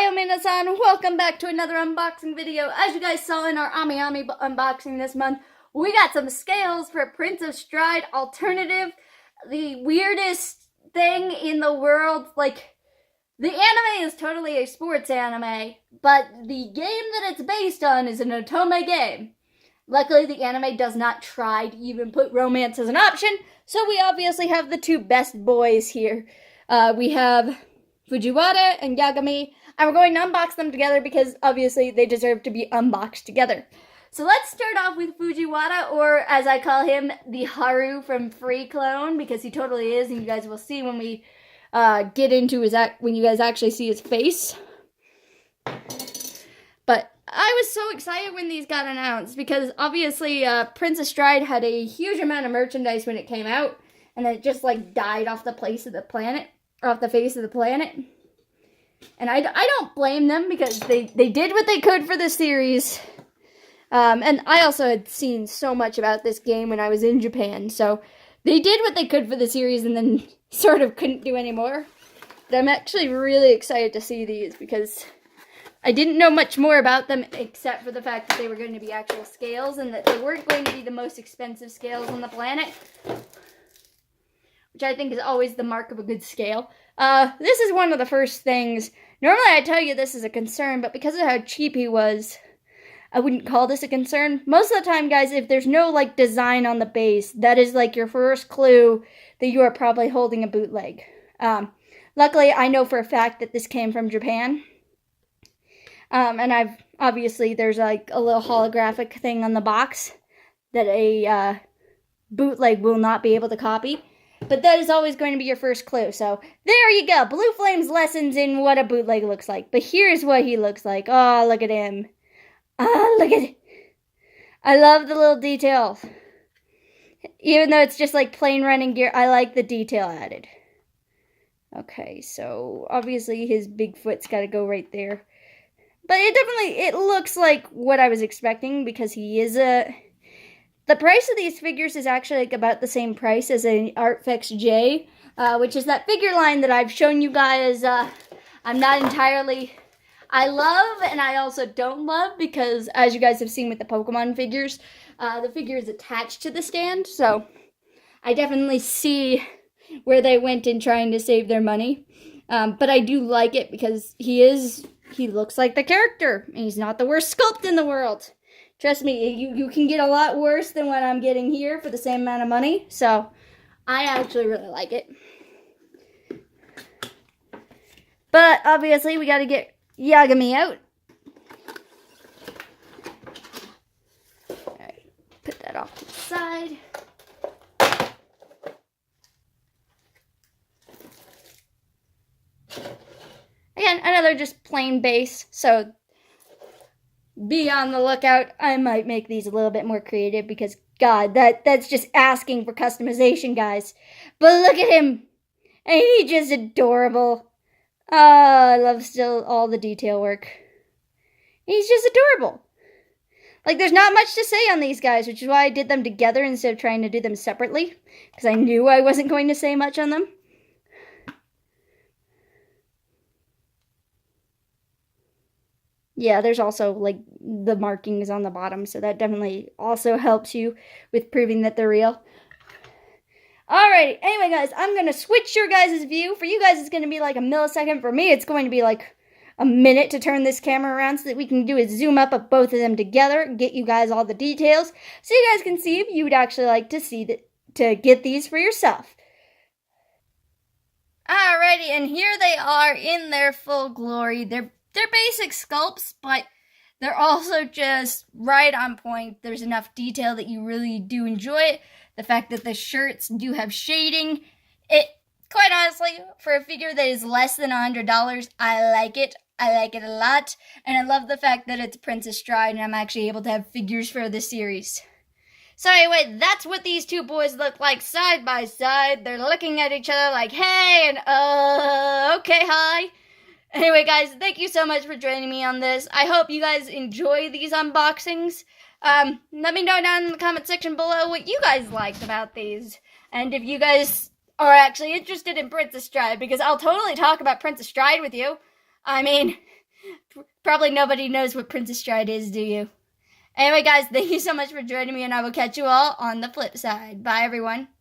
Ohayo minasan, welcome back to another unboxing video. As you guys saw in our Ami unboxing this month, we got some scales for Prince of Stride Alternative. The weirdest thing in the world. Like, the anime is totally a sports anime, but the game that it's based on is an otome game. Luckily, the anime does not try to even put romance as an option, so we obviously have the two best boys here. We have Fujiwara and Yagami, and we're going to unbox them together because obviously they deserve to be unboxed together. So let's start off with Fujiwara, or as I call him, the Haru from Free Clone, because he totally is, and you guys will see when we get into his when you guys actually see his face. But I was so excited when these got announced because obviously Prince of Stride had a huge amount of merchandise when it came out, and then it just like died off the face of the planet. And I don't blame them because they did what they could for the series. And I also had seen so much about this game when I was in Japan, so they did what they could for the series and then sort of couldn't do any more. But I'm actually really excited to see these because I didn't know much more about them except for the fact that they were going to be actual scales and that they weren't going to be the most expensive scales on the planet, which I think is always the mark of a good scale. This is one of the first things. Normally I tell you this is a concern, but because of how cheap he was, I wouldn't call this a concern. Most of the time, guys, if there's no, like, design on the base, that is, like, your first clue that you are probably holding a bootleg. Luckily, I know for a fact that this came from Japan. And obviously, there's, like, a little holographic thing on the box that a bootleg will not be able to copy. But that is always going to be your first clue. So, there you go. Blue Flame's lessons in what a bootleg looks like. But here's what he looks like. Oh, look at him. Oh, look at it. I love the little details. Even though it's just like plain running gear, I like the detail added. Okay, so obviously his big foot's got to go right there. But it looks like what I was expecting because he is a... The price of these figures is actually like about the same price as an Artfix J, which is that figure line that I've shown you guys. I'm not entirely... I love and I also don't love because, as you guys have seen with the Pokemon figures, the figure is attached to the stand. So I definitely see where they went in trying to save their money. But I do like it because he looks like the character. And he's not the worst sculpt in the world. Trust me, you can get a lot worse than what I'm getting here for the same amount of money. So I actually really like it. But obviously we got to get Yagami out. Alright, put that off to the side. Again, another just plain base, so be on the lookout. I might make these a little bit more creative because, God, that's just asking for customization, guys. But look at him. Ain't he just adorable? Oh, I love still all the detail work. He's just adorable. Like, there's not much to say on these guys, which is why I did them together instead of trying to do them separately. Because I knew I wasn't going to say much on them. Yeah, there's also, like, the markings on the bottom, so that definitely also helps you with proving that they're real. Alrighty, anyway guys, I'm going to switch your guys' view. For you guys, it's going to be like a millisecond. For me, it's going to be like a minute to turn this camera around so that we can do a zoom up of both of them together, get you guys all the details, so you guys can see if you would actually like to see to get these for yourself. Alrighty, and here they are in their full glory. They're basic sculpts, but they're also just right on point. There's enough detail that you really do enjoy it. The fact that the shirts do have shading, quite honestly, for a figure that is less than $100, I like it. I like it a lot. And I love the fact that it's Prince of Stride and I'm actually able to have figures for this series. So anyway, that's what these two boys look like side by side. They're looking at each other like, hey, and okay, hi. Anyway, guys, thank you so much for joining me on this. I hope you guys enjoy these unboxings. Let me know down in the comment section below what you guys liked about these. And if you guys are actually interested in Prince of Stride, because I'll totally talk about Prince of Stride with you. I mean, Probably nobody knows what Princess Stride is, do you? Anyway, guys, thank you so much for joining me, and I will catch you all on the flip side. Bye, everyone.